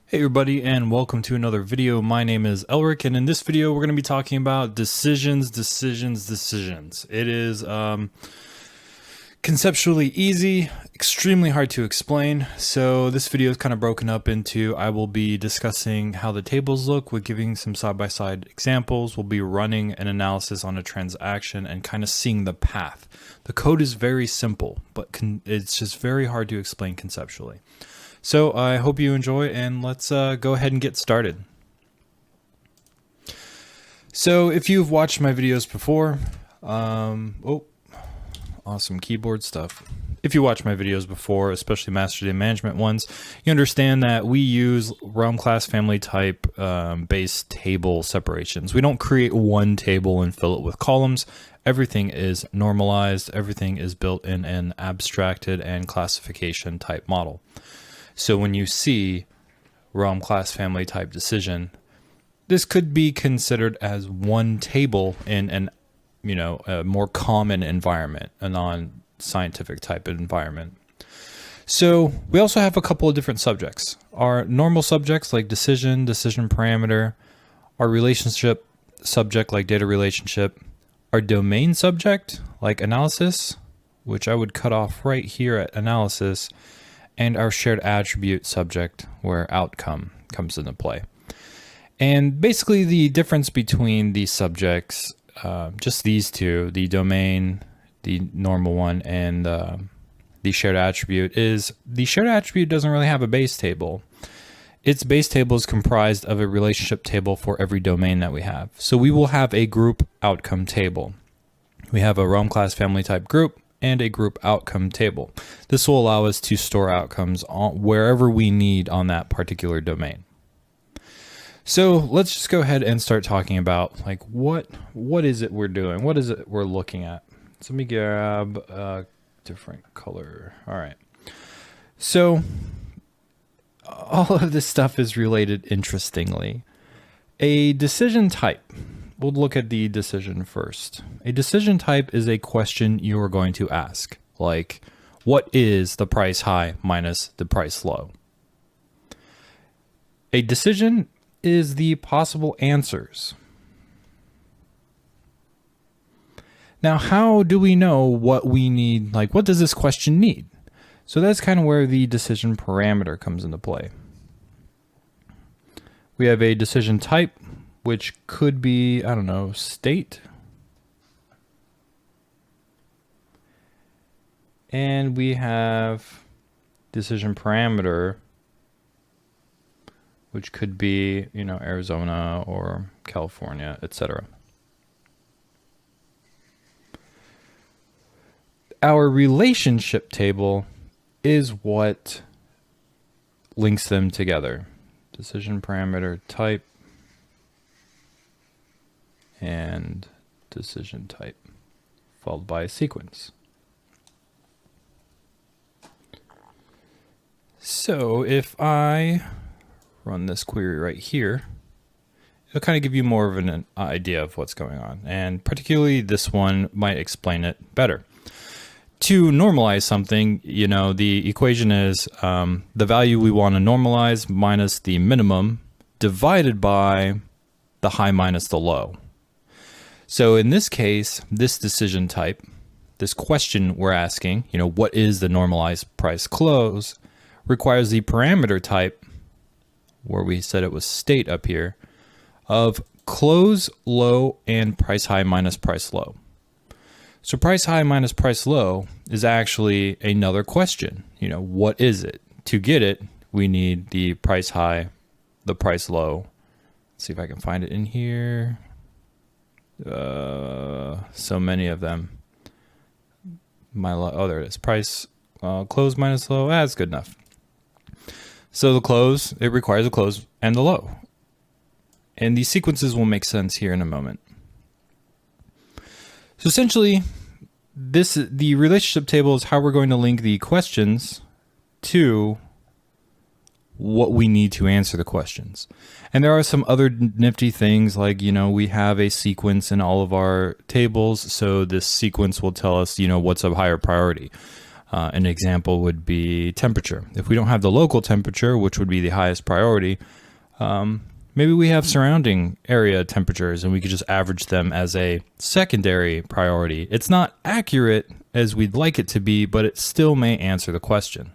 Hey everybody, and welcome to another video. My name is Elric, and in this video we're going to be talking about decisions. It is conceptually easy, extremely hard to explain. So this video is kind of broken up into, I will be discussing how the tables look with giving some side-by-side examples. We'll be running an analysis on a transaction and kind of seeing the path. The code is very simple, but it's just very hard to explain conceptually. So I hope you enjoy, and let's go ahead and get started. So if you've watched my videos before, awesome keyboard stuff. If you watch my videos before, especially master data management ones, you understand that we use realm class family type base table separations. We don't create one table and fill it with columns. Everything is normalized. Everything is built in an abstracted and classification type model. So when you see realm class family type decision, this could be considered as one table in an, a more common environment, a non-scientific type of environment. So we also have a couple of different subjects. Our normal subjects like decision parameter, our relationship subject like data relationship, our domain subject like analysis, which I would cut off right here at analysis, and our shared attribute subject where outcome comes into play. And basically the difference between these subjects, just these two, the domain, the normal one, and the shared attribute, is the shared attribute doesn't really have a base table. Its base table is comprised of a relationship table for every domain that we have. So we will have a group outcome table. We have a realm class family type group and a group outcome table. This will allow us to store outcomes on wherever we need on that particular domain. So let's just go ahead and start talking about like what is it we're doing? What is it we're looking at? So let me grab a different color. All right. So all of this stuff is related interestingly. A decision type. We'll look at the decision first. A decision type is a question you are going to ask, like, what is the price high minus the price low? A decision is the possible answers. Now, how do we know what we need? Like, what does this question need? So that's kind of where the decision parameter comes into play. We have a decision type, which could be, I don't know, state. And we have decision parameter, which could be, Arizona or California, etc. Our relationship table is what links them together. Decision parameter type and decision type, followed by a sequence. So if I run this query right here, it'll kind of give you more of an idea of what's going on. And particularly this one might explain it better. To normalize something, the equation is the value we want to normalize minus the minimum divided by the high minus the low. So in this case, this decision type, this question we're asking, what is the normalized price close, requires the parameter type, where we said it was state up here, of close low and price high minus price low. So price high minus price low is actually another question. What is it? To get it, we need the price high, the price low. Let's see if I can find it in here. So many of them. There it is. Price close minus low. That's good enough. So the close, it requires a close and the low. And these sequences will make sense here in a moment. So essentially, the relationship table is how we're going to link the questions to what we need to answer the questions. And there are some other nifty things like, we have a sequence in all of our tables. So this sequence will tell us, what's of higher priority. An example would be temperature. If we don't have the local temperature, which would be the highest priority, maybe we have surrounding area temperatures and we could just average them as a secondary priority. It's not accurate as we'd like it to be, but it still may answer the question.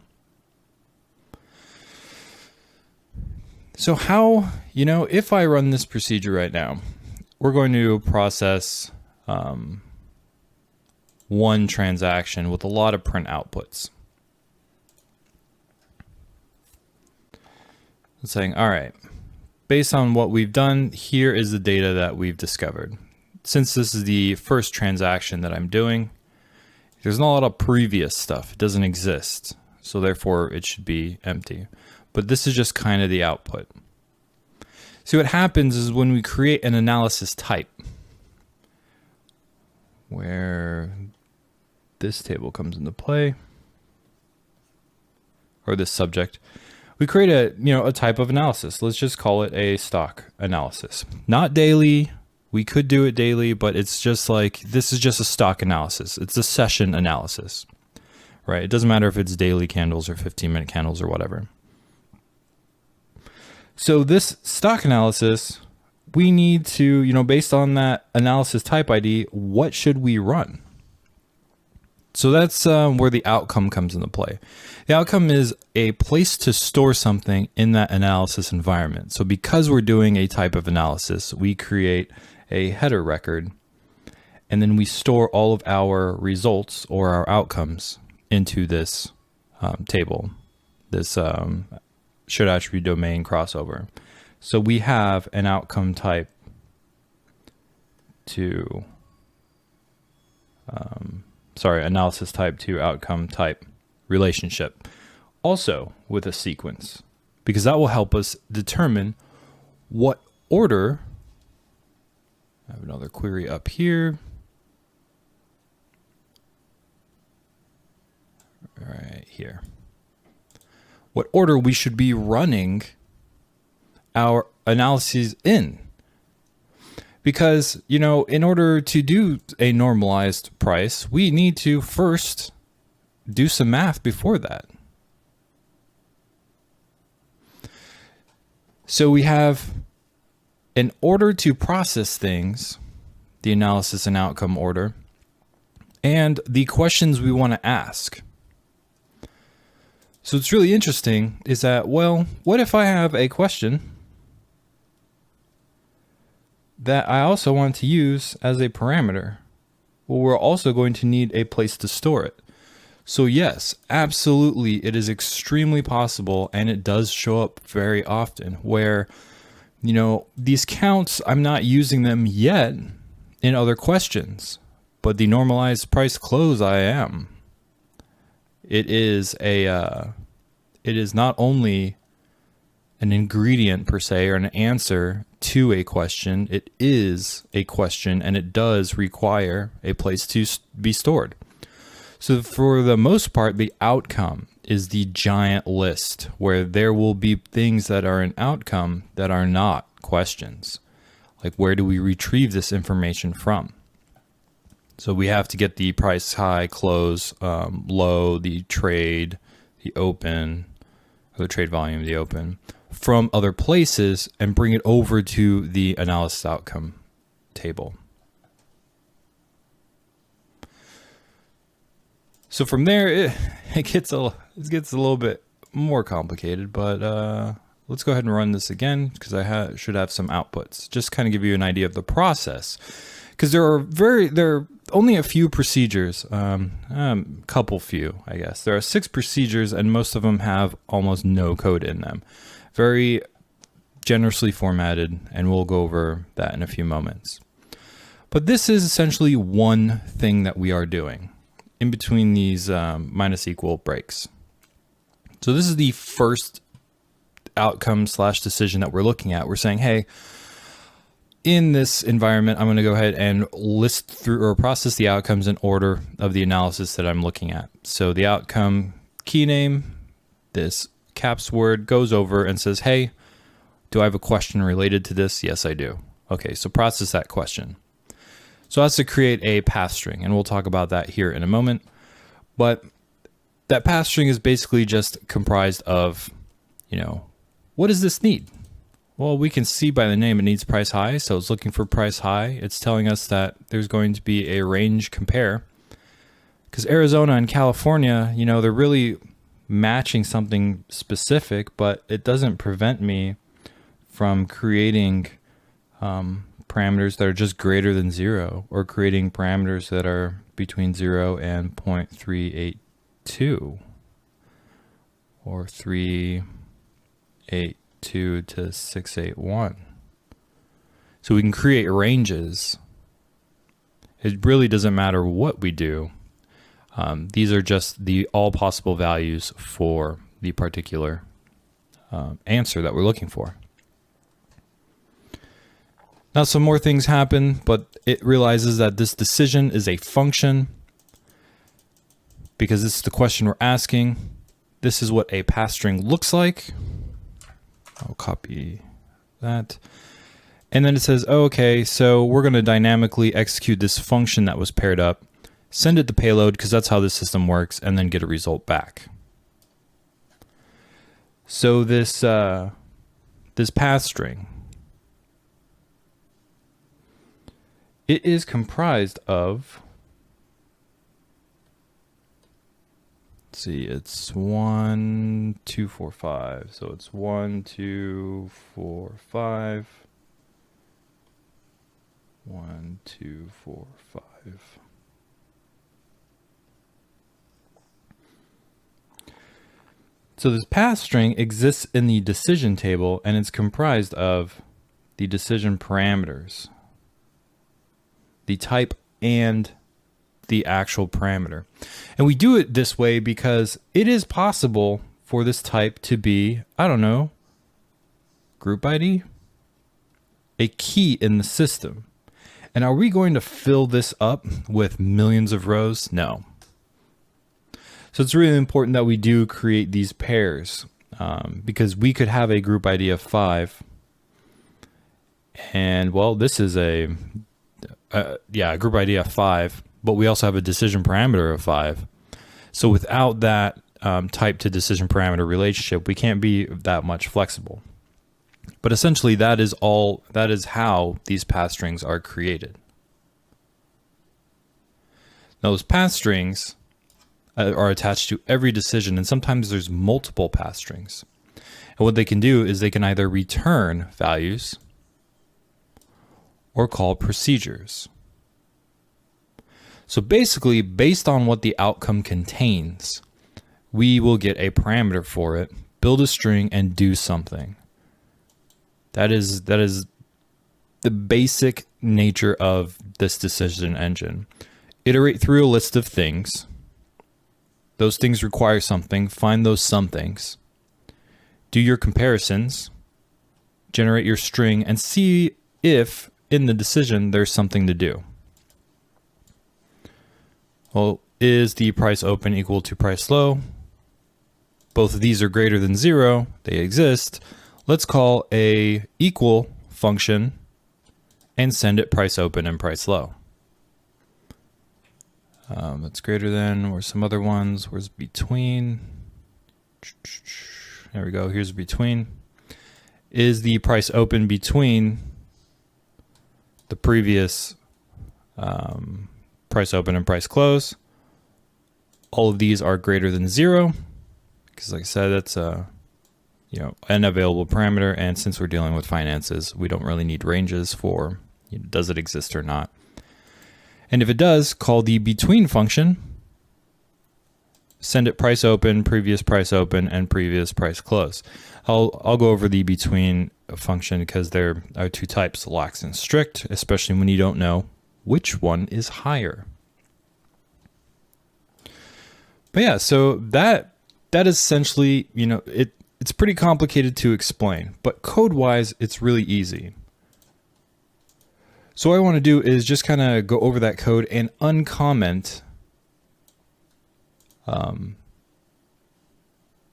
So how, if I run this procedure right now, we're going to process one transaction with a lot of print outputs. It's saying, all right, based on what we've done, here is the data that we've discovered. Since this is the first transaction that I'm doing, there's not a lot of previous stuff. It doesn't exist. So therefore it should be empty. But this is just kind of the output. See, what happens is when we create an analysis type, where this table comes into play, or this subject, we create a type of analysis. Let's just call it a stock analysis. Not daily. We could do it daily, but it's just like, this is just a stock analysis. It's a session analysis, right? It doesn't matter if it's daily candles or 15-minute candles or whatever. So this stock analysis, we need to, based on that analysis type ID, what should we run? So that's where the outcome comes into play. The outcome is a place to store something in that analysis environment. So because we're doing a type of analysis, we create a header record, and then we store all of our results or our outcomes into this table, this should attribute domain crossover. So we have an outcome type to, analysis type to outcome type relationship, also with a sequence, because that will help us determine what order. I have another query up here. Right here. What order we should be running our analyses in. Because, in order to do a normalized price, we need to first do some math before that. So we have an order to process things, the analysis and outcome order, and the questions we want to ask. So what's really interesting is that, well, what if I have a question that I also want to use as a parameter? Well, we're also going to need a place to store it. So yes, absolutely, it is extremely possible, and it does show up very often, where, these counts, I'm not using them yet in other questions, but the normalized price close I am. It is not only an ingredient per se or an answer to a question, it is a question, and it does require a place to be stored. So for the most part, the outcome is the giant list where there will be things that are an outcome that are not questions. Like, where do we retrieve this information from? So we have to get the price high, close, low, the trade, the open, or the trade volume, the open, from other places and bring it over to the analysis outcome table. So from there, it gets a little bit more complicated, but let's go ahead and run this again, because I should have some outputs. Just kind of give you an idea of the process, because there are only a few procedures, few, I guess. There are 6 procedures, and most of them have almost no code in them. Very generously formatted, and we'll go over that in a few moments. But this is essentially one thing that we are doing in between these minus equal breaks. So this is the first outcome / decision that we're looking at. We're saying, hey, in this environment, I'm going to go ahead and list through or process the outcomes in order of the analysis that I'm looking at. So the outcome key name, this caps word, goes over and says, hey, do I have a question related to this? Yes, I do. Okay, so process that question. So that's to create a PathString, and we'll talk about that here in a moment. But that PathString is basically just comprised of, what does this need? Well, we can see by the name it needs price high, so it's looking for price high. It's telling us that there's going to be a range compare. Because Arizona and California, they're really matching something specific, but it doesn't prevent me from creating parameters that are just greater than 0, or creating parameters that are between 0 and 0.382 or 382 to 681. So we can create ranges. It really doesn't matter what we do. These are just the all possible values for the particular answer that we're looking for. Now some more things happen, but it realizes that this decision is a function because this is the question we're asking. This is what a PathString looks like. I'll copy that. And then it says, oh, okay, so we're going to dynamically execute this function that was paired up, send it to payload because that's how the system works, and then get a result back. So this PathString, it is comprised of, let's see, it's 1, 2, 4, 5. So it's 1, 2, 4, 5. 1, 2, 4, 5. So this PathString exists in the decision table, and it's comprised of the decision parameters, the type, and the actual parameter. And we do it this way because it is possible for this type to be, I don't know, group ID, a key in the system. And are we going to fill this up with millions of rows? No. So it's really important that we do create these pairs because we could have a group ID of 5. And well, this is a group ID of 5, but we also have a decision parameter of 5. So without that type to decision parameter relationship, we can't be that much flexible. But essentially that is how these PathStrings are created. Now those PathStrings are attached to every decision, and sometimes there's multiple PathStrings. And what they can do is they can either return values or call procedures. So basically, based on what the outcome contains, we will get a parameter for it, build a string, and do something. That is the basic nature of this decision engine. Iterate through a list of things. Those things require something. Find those somethings. Do your comparisons. Generate your string and see if in the decision there's something to do. Well, is the price open equal to price low? Both of these are greater than 0. They exist. Let's call a equal function and send it price open and price low. That's greater than, or some other ones. Where's between? There we go. Here's between. Is the price open between the previous price open and price close? All of these are greater than 0 because, like I said, that's an available parameter. And since we're dealing with finances, we don't really need ranges for does it exist or not. And if it does, call the between function, send it price open, previous price open, and previous price close. I'll go over the between function because there are two types, lax and strict, especially when you don't know which one is higher. But yeah, so that is essentially, it's pretty complicated to explain, but code-wise, it's really easy. So what I want to do is just kind of go over that code and uncomment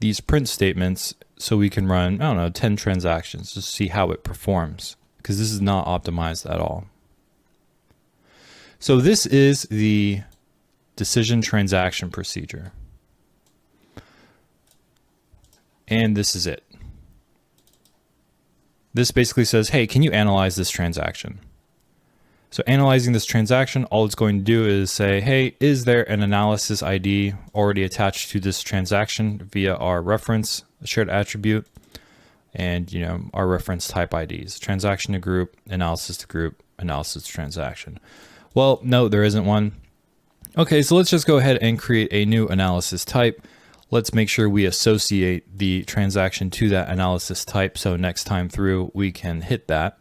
these print statements so we can run, 10 transactions just to see how it performs, because this is not optimized at all. So this is the decision transaction procedure. and this is it. This basically says, hey, can you analyze this transaction? So analyzing this transaction, all it's going to do is say, hey, is there an analysis ID already attached to this transaction via our reference shared attribute and our reference type IDs, transaction to group, analysis to group, analysis to transaction. Well, no, there isn't one. Okay, so let's just go ahead and create a new analysis type. Let's make sure we associate the transaction to that analysis type, so next time through we can hit that.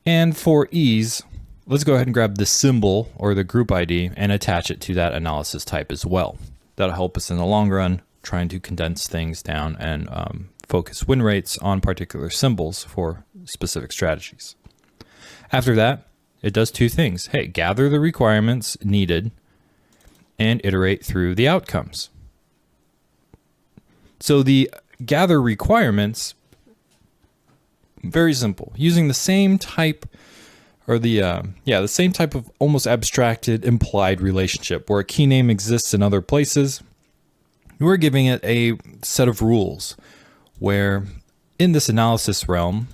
And for ease, let's go ahead and grab the symbol or the group ID and attach it to that analysis type as well. That'll help us in the long run, trying to condense things down and focus win rates on particular symbols for specific strategies. After that, it does two things. Hey, gather the requirements needed and iterate through the outcomes. So the gather requirements, very simple, using the same type or the same type of almost abstracted implied relationship where a key name exists in other places. We're giving it a set of rules where in this analysis realm,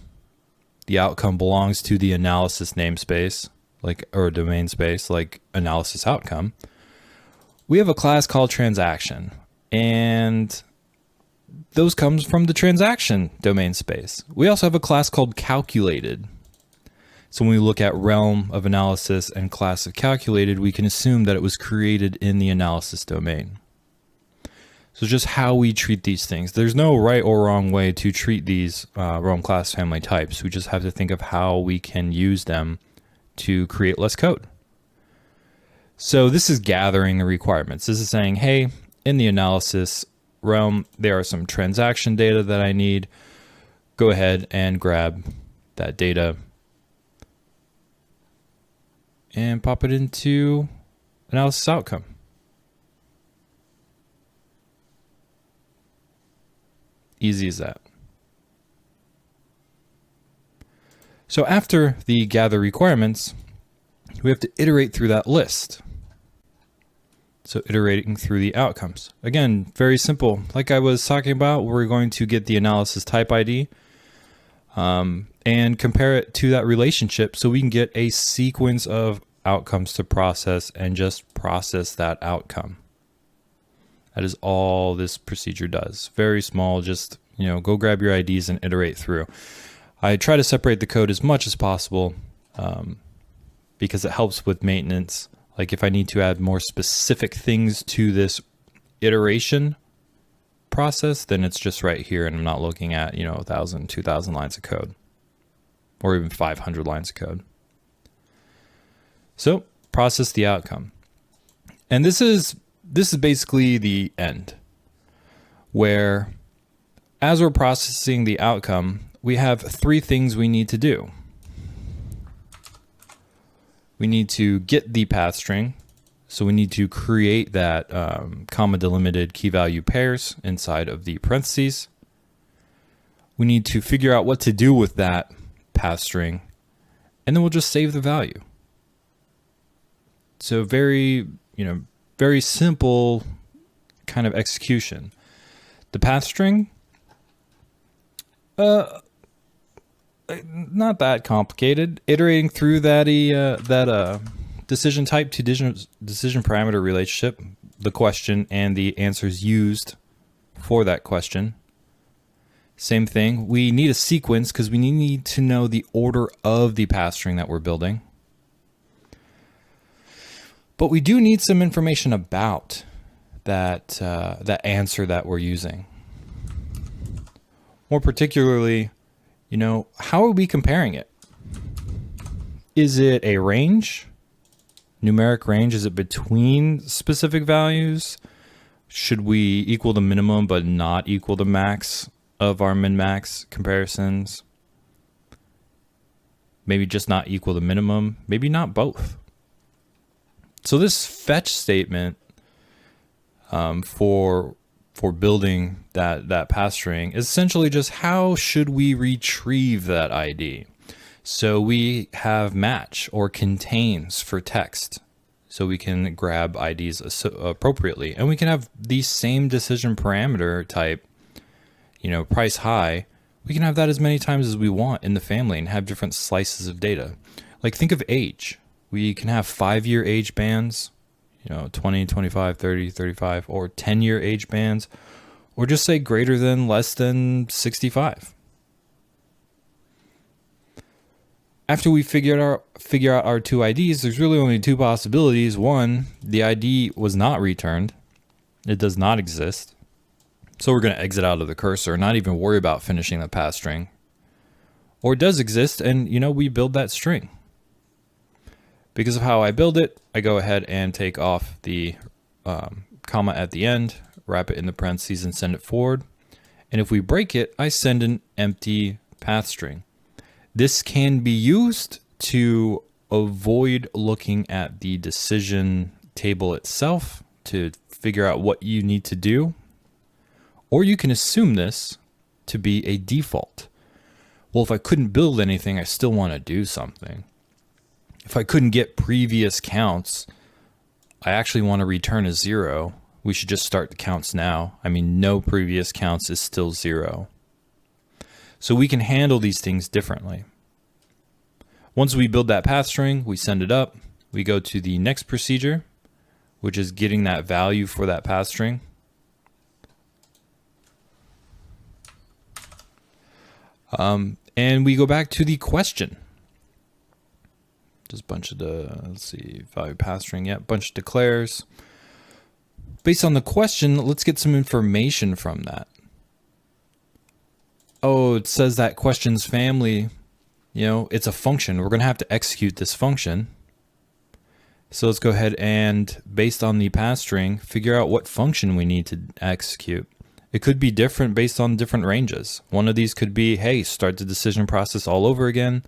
the outcome belongs to the analysis namespace, or domain space, like analysis outcome. We have a class called transaction, and those comes from the transaction domain space. We also have a class called calculated. So when we look at realm of analysis and class of calculated, we can assume that it was created in the analysis domain. So just how we treat these things. There's no right or wrong way to treat these realm class family types. We just have to think of how we can use them to create less code. So this is gathering the requirements. This is saying, hey, in the analysis realm, there are some transaction data that I need. Go ahead and grab that data and pop it into analysis outcome. Easy as that. So after the gather requirements, we have to iterate through that list. So iterating through the outcomes. Again, very simple. Like I was talking about, we're going to get the analysis type ID and compare it to that relationship so we can get a sequence of outcomes to process and just process that outcome. That is all this procedure does. Very small, just go grab your IDs and iterate through. I try to separate the code as much as possible because it helps with maintenance. Like if I need to add more specific things to this iteration process, then it's just right here and I'm not looking at 1,000, 2,000 lines of code or even 500 lines of code. So process the outcome. And this is basically the end, where as we're processing the outcome, we have three things we need to do. We need to get the path string. So we need to create that comma delimited key value pairs inside of the parentheses. We need to figure out what to do with that path string, and then we'll just save the value. So very simple kind of execution. The path string, not that complicated. Iterating through that decision type to decision parameter relationship, the question and the answers used for that question. Same thing. We need a sequence because we need to know the order of the path string that we're building. But we do need some information about that answer that we're using. More particularly, how are we comparing it? Is it a range? Numeric range? Is it between specific values? Should we equal the minimum but not equal the max of our min-max comparisons? Maybe just not equal the minimum, maybe not both. So this fetch statement for building that path string is essentially just how should we retrieve that ID. So we have match or contains for text, so we can grab IDs appropriately, and we can have the same decision parameter type price high, we can have that as many times as we want in the family and have different slices of data. Like think of age. We can have 5-year age bands, 20, 25, 30, 35, or 10-year age bands, or just say greater than, less than 65. After we figure out our two IDs, there's really only two possibilities. One, the ID was not returned. It does not exist. So we're going to exit out of the cursor, not even worry about finishing the PathString. Or it does exist, and we build that string. Because of how I build it, I go ahead and take off the comma at the end, wrap it in the parentheses, and send it forward. And if we break it, I send an empty PathString. This can be used to avoid looking at the decision table itself to figure out what you need to do. Or you can assume this to be a default. Well, if I couldn't build anything, I still want to do something. If I couldn't get previous counts, I actually want to return a 0. We should just start the counts now. No previous counts is still 0. So we can handle these things differently. Once we build that PathString, we send it up. We go to the next procedure, which is getting that value for that PathString. And we go back to the question. Just a bunch of value PathString, yeah, bunch of declares. Based on the question, let's get some information from that. Oh, it says that question's family, it's a function. We're going to have to execute this function. So let's go ahead and, based on the PathString, figure out what function we need to execute. It could be different based on different ranges. One of these could be, hey, start the decision process all over again.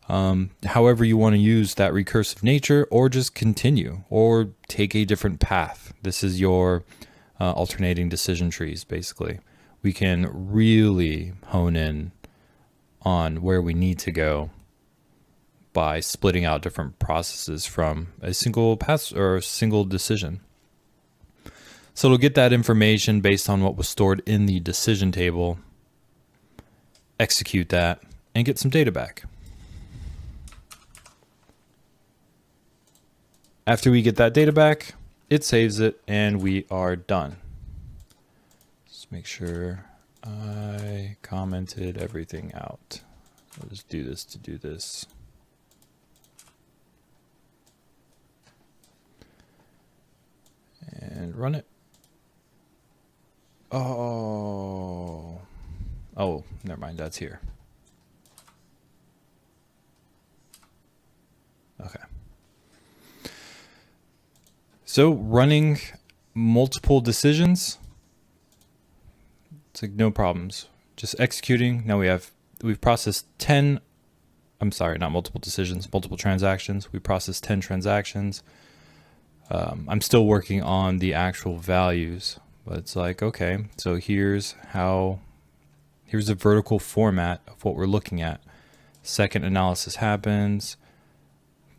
However you want to use that recursive nature, or just continue, or take a different path. This is your alternating decision trees, basically. We can really hone in on where we need to go by splitting out different processes from a single path or a single decision. So it'll get that information based on what was stored in the decision table, execute that, and get some data back. After we get that data back, it saves it, and we are done. Let's make sure I commented everything out. I'll just do this to do this. And run it. Oh, never mind, that's here. Okay. So running multiple decisions, it's like no problems. Just executing. Now we've processed 10, I'm sorry, not multiple decisions, multiple transactions. We processed 10 transactions. I'm still working on the actual values, but it's like, okay, so here's a vertical format of what we're looking at. Second analysis happens,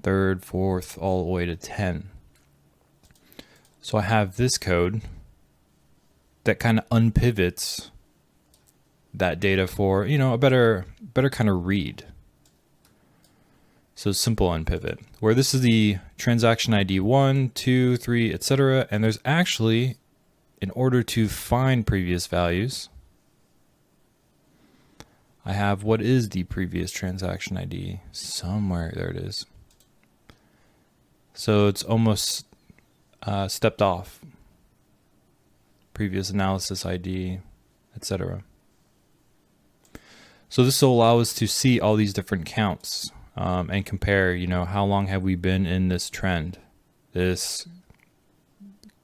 third, fourth, all the way to 10. So I have this code that kind of unpivots that data for, a better kind of read. So simple unpivot, where this is the transaction ID 1, 2, 3, etc. And there's actually, in order to find previous values, I have what is the previous transaction ID somewhere. There it is. So it's almost stepped off. Previous analysis ID, etc. So this will allow us to see all these different counts and compare, how long have we been in this trend? This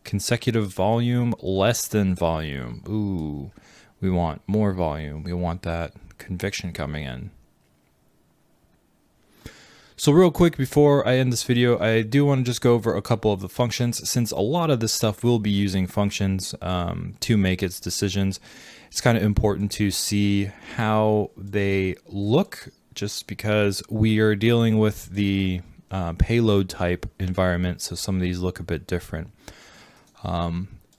consecutive volume, less than volume. Ooh, we want more volume. We want that conviction coming in. So real quick before I end this video, I do want to just go over a couple of the functions, since a lot of this stuff will be using functions to make its decisions. It's kind of important to see how they look, just because we are dealing with the payload type environment, so some of these look a bit different.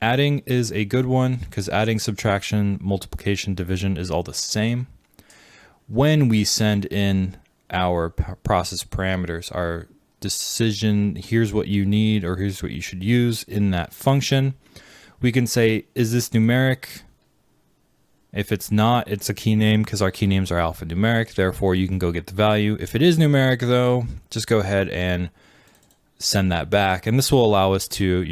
Adding is a good one because adding, subtraction, multiplication, division is all the same. When we send in our process parameters, our decision, here's what you need or here's what you should use in that function, we can say, is this numeric? If it's not, it's a key name because our key names are alphanumeric. Therefore, you can go get the value. If it is numeric, though, just go ahead and send that back. And this will allow us to,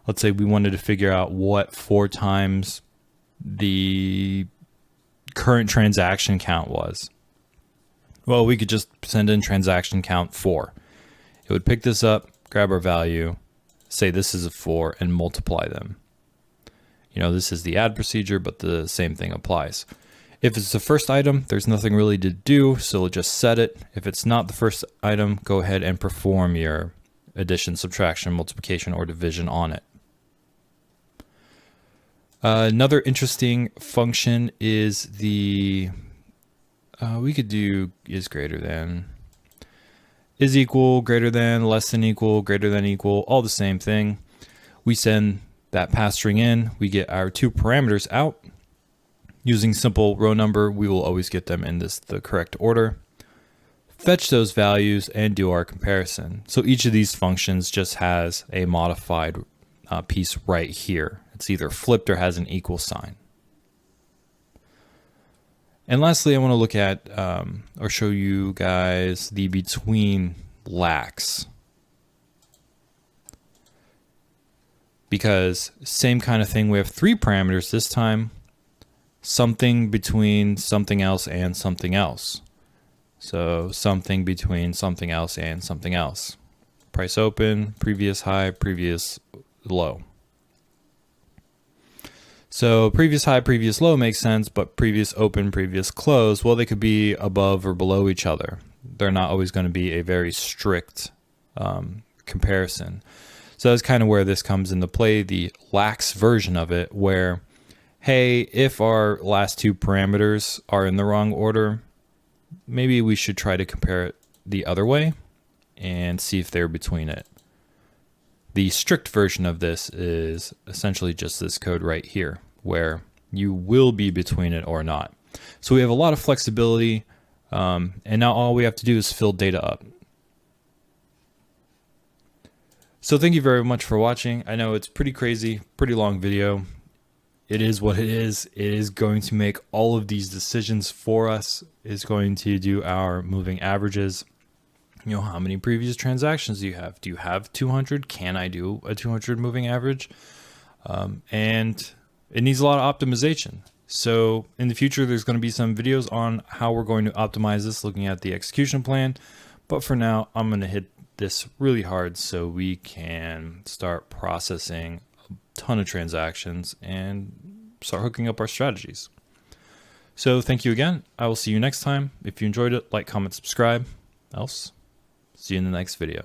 let's say we wanted to figure out what 4 times the current transaction count was. Well, we could just send in transaction count 4. It would pick this up, grab our value, say this is a 4, and multiply them. This is the add procedure, but the same thing applies. If it's the first item, there's nothing really to do, so we'll just set it. If it's not the first item, go ahead and perform your addition, subtraction, multiplication, or division on it. Another interesting function is the, we could do is greater than, is equal, greater than, less than equal, greater than equal, all the same thing. We send that PathString in, we get our 2 parameters out. Using simple row number, we will always get them in the correct order. Fetch those values and do our comparison. So each of these functions just has a modified piece right here. It's either flipped or has an equal sign. And lastly, I want to look at or show you guys the between lax. Because same kind of thing, we have 3 parameters this time, something between something else and something else. So something between something else and something else. Price open, previous high, previous low. So previous high, previous low makes sense, but previous open, previous close, well, they could be above or below each other. They're not always going to be a very strict comparison. So that's kind of where this comes into play, the lax version of it, where, hey, if our last 2 parameters are in the wrong order, maybe we should try to compare it the other way and see if they're between it. The strict version of this is essentially just this code right here, where you will be between it or not. So we have a lot of flexibility, and now all we have to do is fill data up. So thank you very much for watching. I know it's pretty crazy, pretty long video. It is what it is. It is going to make all of these decisions for us. It's going to do our moving averages. How many previous transactions do you have? Do you have 200? Can I do a 200 moving average? And it needs a lot of optimization. So in the future, there's going to be some videos on how we're going to optimize this, looking at the execution plan. But for now, I'm going to hit this really hard so we can start processing a ton of transactions and start hooking up our strategies. So thank you again. I will see you next time. If you enjoyed it, like, comment, subscribe. Else, see you in the next video.